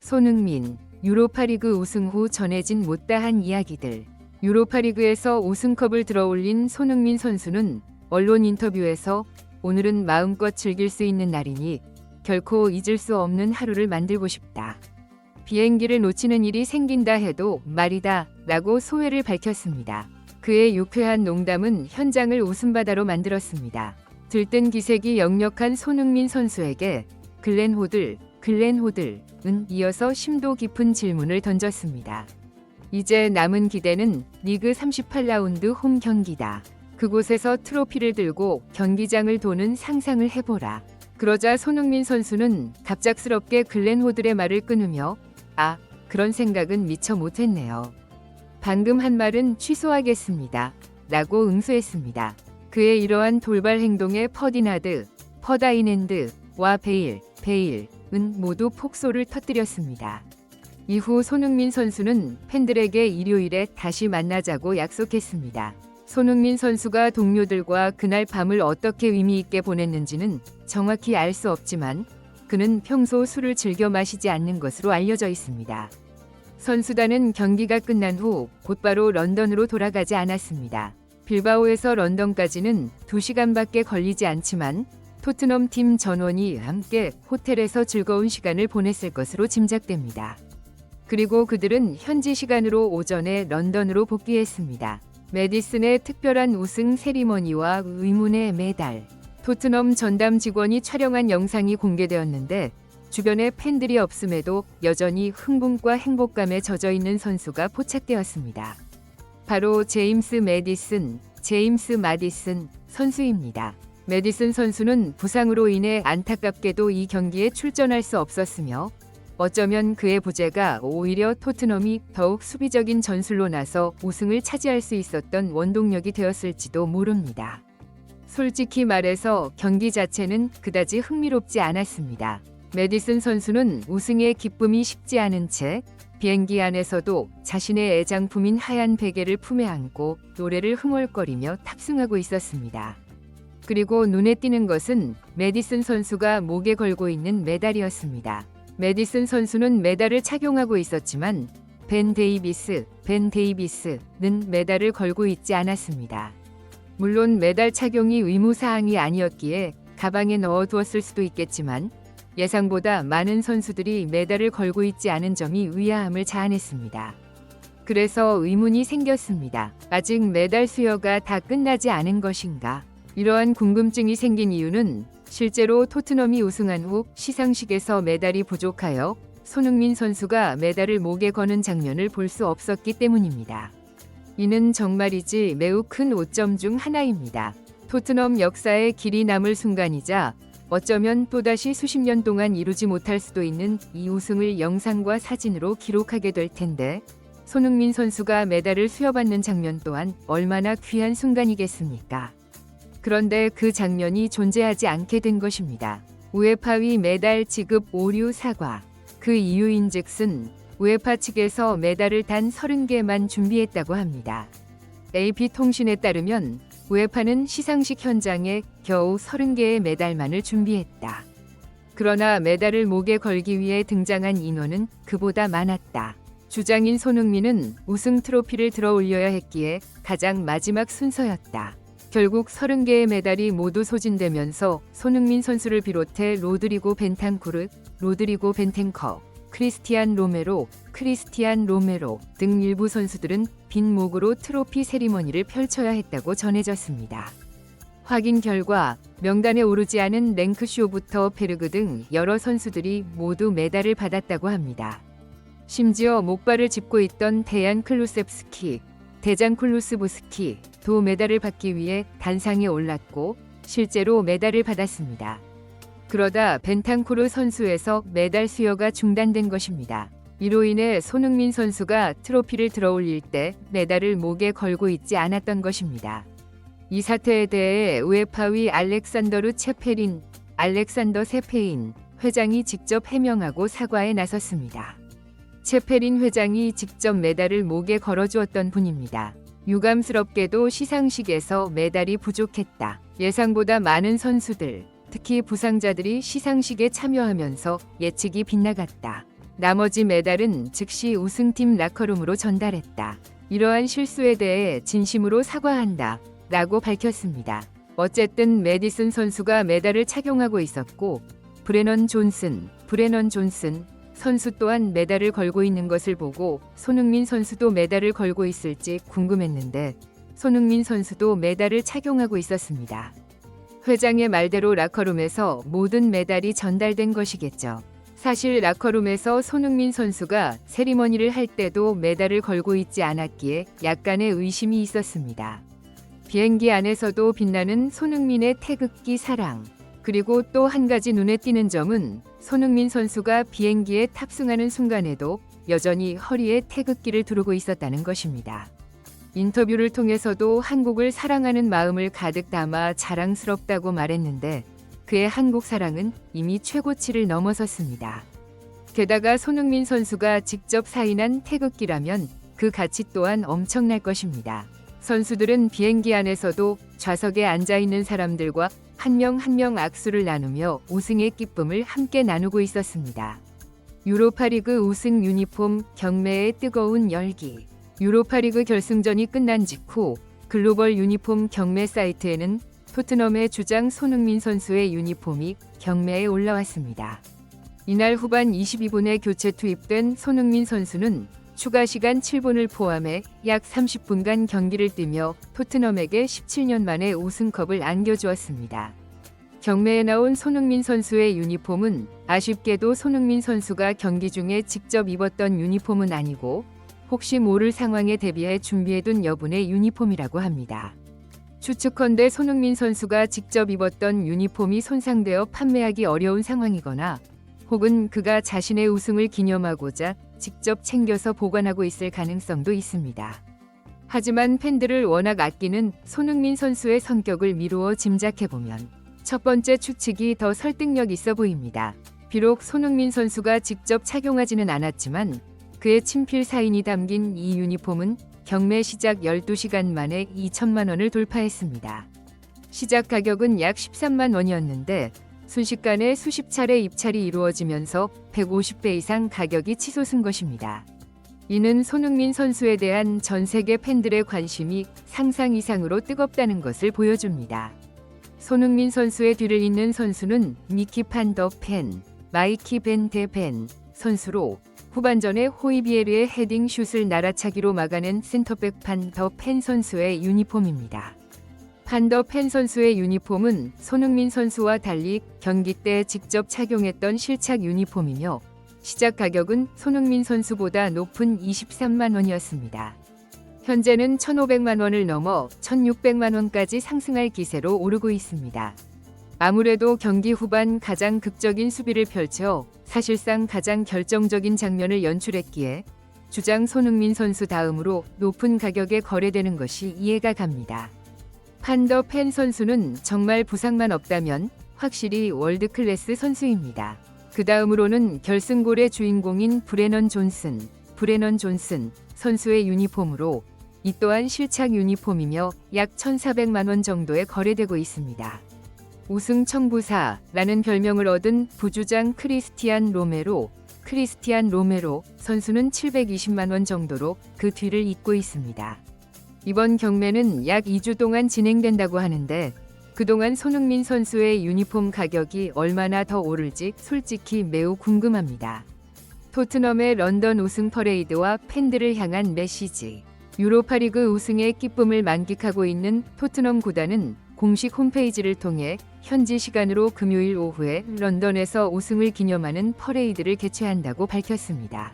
손흥민, 유로파리그 우승 후 전해진 못다한 이야기들. 유로파리그에서 우승컵을 들어올린 손흥민 선수는 언론 인터뷰에서 오늘은 마음껏 즐길 수 있는 날이니 결코 잊을 수 없는 하루를 만들고 싶다. 비행기를 놓치는 일이 생긴다 해도 말이다 라고 소회를 밝혔습니다. 그의 유쾌한 농담은 현장을 웃음바다로 만들었습니다. 들뜬 기색이 역력한 손흥민 선수에게 글렌 호들은 이어서 심도 깊은 질문을 던졌습니다. 이제 남은 기대는 리그 38라운드 홈 경기다. 그곳에서 트로피를 들고 경기장을 도는 상상을 해보라. 그러자 손흥민 선수는 갑작스럽게 글렌 호들의 말을 끊으며 그런 생각은 미처 못했네요. 방금 한 말은 취소하겠습니다. 라고 응수했습니다. 그의 이러한 돌발 행동에 퍼다이낸드와 베일은 모두 폭소를 터뜨렸습니다. 이후 손흥민 선수는 팬들에게 일요일에 다시 만나자고 약속했습니다. 손흥민 선수가 동료들과 그날 밤을 어떻게 의미 있게 보냈는지는 정확히 알 수 없지만 그는 평소 술을 즐겨 마시지 않는 것으로 알려져 있습니다. 선수단은 경기가 끝난 후 곧바로 런던으로 돌아가지 않았습니다. 빌바오에서 런던까지는 2시간밖에 걸리지 않지만 토트넘 팀 전원이 함께 호텔에서 즐거운 시간을 보냈을 것으로 짐작됩니다. 그리고 그들은 현지 시간으로 오전에 런던으로 복귀했습니다. 메디슨의 특별한 우승 세리머니와 의문의 메달. 토트넘 전담 직원이 촬영한 영상이 공개되었는데 주변에 팬들이 없음에도 여전히 흥분과 행복감에 젖어 있는 선수가 포착되었습니다. 바로 제임스 마디슨 선수입니다. 메디슨 선수는 부상으로 인해 안타깝게도 이 경기에 출전할 수 없었으며 어쩌면 그의 부재가 오히려 토트넘이 더욱 수비적인 전술로 나서 우승을 차지할 수 있었던 원동력이 되었을지도 모릅니다. 솔직히 말해서 경기 자체는 그다지 흥미롭지 않았습니다. 메디슨 선수는 우승의 기쁨이 식지 않은 채 비행기 안에서도 자신의 애장품인 하얀 베개를 품에 안고 노래를 흥얼거리며 탑승하고 있었습니다. 그리고 눈에 띄는 것은 메디슨 선수가 목에 걸고 있는 메달이었습니다. 메디슨 선수는 메달을 착용하고 있었지만 벤 데이비스는 메달을 걸고 있지 않았습니다. 물론 메달 착용이 의무사항이 아니었기에 가방에 넣어두었을 수도 있겠지만 예상보다 많은 선수들이 메달을 걸고 있지 않은 점이 의아함을 자아냈습니다. 그래서 의문이 생겼습니다. 아직 메달 수여가 다 끝나지 않은 것인가? 이러한 궁금증이 생긴 이유는 실제로 토트넘이 우승한 후 시상식에서 메달이 부족하여 손흥민 선수가 메달을 목에 거는 장면을 볼 수 없었기 때문입니다. 이는 정말이지 매우 큰 오점 중 하나입니다. 토트넘 역사에 길이 남을 순간이자 어쩌면 또다시 수십 년 동안 이루지 못할 수도 있는 이 우승을 영상과 사진으로 기록하게 될 텐데 손흥민 선수가 메달을 수여받는 장면 또한 얼마나 귀한 순간이겠습니까? 그런데 그 장면이 존재하지 않게 된 것입니다. 우에파위 메달 지급 오류 사과. 그 이유인즉슨 우에파 측에서 메달을 단 30개만 준비했다고 합니다. AP통신에 따르면 우에파는 시상식 현장에 겨우 30개의 메달만을 준비했다. 그러나 메달을 목에 걸기 위해 등장한 인원은 그보다 많았다. 주장인 손흥민은 우승 트로피를 들어 올려야 했기에 가장 마지막 순서였다. 결국 30개의 메달이 모두 소진되면서 손흥민 선수를 비롯해 로드리고 벤탄쿠르, 로드리고 벤텐커, 크리스티안 로메로 등 일부 선수들은 빈 목으로 트로피 세리머니를 펼쳐야 했다고 전해졌습니다. 확인 결과 명단에 오르지 않은 랭크쇼부터 베르그 등 여러 선수들이 모두 메달을 받았다고 합니다. 심지어 목발을 짚고 있던 대장 클루스부스키도 메달을 받기 위해 단상에 올랐고 실제로 메달을 받았습니다. 그러다 벤탄쿠르 선수에서 메달 수여가 중단된 것입니다. 이로 인해 손흥민 선수가 트로피를 들어올릴 때 메달을 목에 걸고 있지 않았던 것입니다. 이 사태에 대해 우에파위 알렉산더 세페인 회장이 직접 해명하고 사과에 나섰습니다. 체페린 회장이 직접 메달을 목에 걸어주었던 분입니다. 유감스럽게도 시상식에서 메달이 부족했다. 예상보다 많은 선수들, 특히 부상자들이 시상식에 참여하면서 예측이 빗나갔다. 나머지 메달은 즉시 우승팀 라커룸으로 전달했다. 이러한 실수에 대해 진심으로 사과한다. 라고 밝혔습니다. 어쨌든 매디슨 선수가 메달을 착용하고 있었고 브레넌 존슨 선수 또한 메달을 걸고 있는 것을 보고 손흥민 선수도 메달을 걸고 있을지 궁금했는데 손흥민 선수도 메달을 착용하고 있었습니다. 회장의 말대로 라커룸에서 모든 메달이 전달된 것이겠죠. 사실 라커룸에서 손흥민 선수가 세리머니를 할 때도 메달을 걸고 있지 않았기에 약간의 의심이 있었습니다. 비행기 안에서도 빛나는 손흥민의 태극기 사랑. 그리고 또 한 가지 눈에 띄는 점은 손흥민 선수가 비행기에 탑승하는 순간에도 여전히 허리에 태극기를 두르고 있었다는 것입니다. 인터뷰를 통해서도 한국을 사랑하는 마음을 가득 담아 자랑스럽다고 말했는데 그의 한국 사랑은 이미 최고치를 넘어섰습니다. 게다가 손흥민 선수가 직접 사인한 태극기라면 그 가치 또한 엄청날 것입니다. 선수들은 비행기 안에서도 좌석에 앉아있는 사람들과 한 명 한 명 악수를 나누며 우승의 기쁨을 함께 나누고 있었습니다. 유로파리그 우승 유니폼 경매의 뜨거운 열기. 유로파리그 결승전이 끝난 직후 글로벌 유니폼 경매 사이트에는 토트넘의 주장 손흥민 선수의 유니폼이 경매에 올라왔습니다. 이날 후반 22분에 교체 투입된 손흥민 선수는 추가 시간 7분을 포함해 약 30분간 경기를 뛰며 토트넘에게 17년 만에 우승컵을 안겨주었습니다. 경매에 나온 손흥민 선수의 유니폼은 아쉽게도 손흥민 선수가 경기 중에 직접 입었던 유니폼은 아니고 혹시 모를 상황에 대비해 준비해둔 여분의 유니폼이라고 합니다. 추측컨대 손흥민 선수가 직접 입었던 유니폼이 손상되어 판매하기 어려운 상황이거나 혹은 그가 자신의 우승을 기념하고자 직접 챙겨서 보관하고 있을 가능성도 있습니다. 하지만 팬들을 워낙 아끼는 손흥민 선수의 성격을 미루어 짐작해보면 첫 번째 추측이 더 설득력 있어 보입니다. 비록 손흥민 선수가 직접 착용하지는 않았지만 그의 친필 사인이 담긴 이 유니폼은 경매 시작 12시간 만에 2천만 원을 돌파했습니다. 시작 가격은 약 13만 원이었는데 순식간에 수십 차례 입찰이 이루어지면서 150배 이상 가격이 치솟은 것입니다. 이는 손흥민 선수에 대한 전 세계 팬들의 관심이 상상 이상으로 뜨겁다는 것을 보여줍니다. 손흥민 선수의 뒤를 잇는 선수는 미키 판 더 펜, 마이키 벤 데 벤 선수로 후반전에 호이비에르의 헤딩 슛을 날아차기로 막아낸 센터백 판 더 펜 선수의 유니폼입니다. 판 더 펜 선수의 유니폼은 손흥민 선수와 달리 경기 때 직접 착용했던 실착 유니폼이며 시작 가격은 손흥민 선수보다 높은 23만 원이었습니다. 현재는 1,500만 원을 넘어 1,600만 원까지 상승할 기세로 오르고 있습니다. 아무래도 경기 후반 가장 극적인 수비를 펼쳐 사실상 가장 결정적인 장면을 연출했기에 주장 손흥민 선수 다음으로 높은 가격에 거래되는 것이 이해가 갑니다. 판 더 펜 선수는 정말 부상만 없다면 확실히 월드클래스 선수입니다. 그 다음으로는 결승골의 주인공인 브레넌 존슨 선수의 유니폼으로 이 또한 실착 유니폼이며 약 1,400만 원 정도에 거래되고 있습니다. 우승 청부사라는 별명을 얻은 부주장 크리스티안 로메로 선수는 720만 원 정도로 그 뒤를 잇고 있습니다. 이번 경매는 약 2주 동안 진행된다고 하는데 그동안 손흥민 선수의 유니폼 가격이 얼마나 더 오를지 솔직히 매우 궁금합니다. 토트넘의 런던 우승 퍼레이드와 팬들을 향한 메시지. 유로파리그 우승의 기쁨을 만끽하고 있는 토트넘 구단은 공식 홈페이지를 통해 현지 시간으로 금요일 오후에 런던에서 우승을 기념하는 퍼레이드를 개최한다고 밝혔습니다.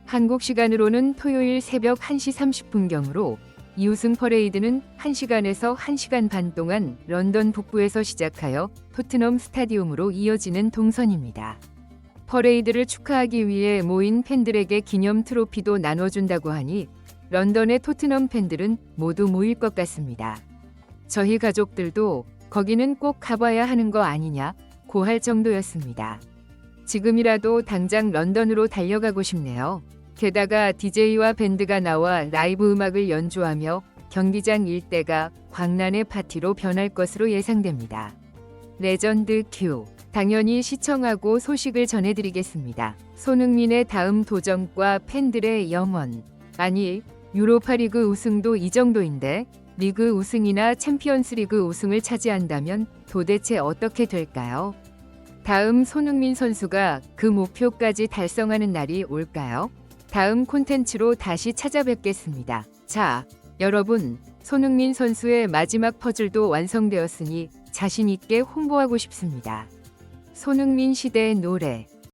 한국 시간으로는 토요일 새벽 1시 30분경으로 이 우승 퍼레이드는 1시간에서 1시간 반 동안 런던 북부에서 시작하여 토트넘 스타디움으로 이어지는 동선입니다. 퍼레이드를 축하하기 위해 모인 팬들에게 기념 트로피도 나눠준다고 하니 런던의 토트넘 팬들은 모두 모일 것 같습니다. 저희 가족들도 거기는 꼭 가봐야 하는 거 아니냐고 할 정도였습니다. 지금이라도 당장 런던으로 달려가고 싶네요. 게다가 DJ와 밴드가 나와 라이브 음악을 연주하며 경기장 일대가 광란의 파티로 변할 것으로 예상됩니다. 레전드 큐. 당연히 시청하고 소식을 전해드리겠습니다. 손흥민의 다음 도전과 팬들의 염원. 아니, 유로파리그 우승도 이 정도인데 리그 우승이나 챔피언스리그 우승을 차지한다면 도대체 어떻게 될까요? 다음 손흥민 선수가 그 목표까지 달성하는 날이 올까요? 다음 콘텐츠로 다시 찾아뵙겠습니다. 자, 여러분, 손흥민 선수의 마지막 퍼즐도 완성되었으니 자신 있게 홍보하고 싶습니다. 손흥민 시대의 노래.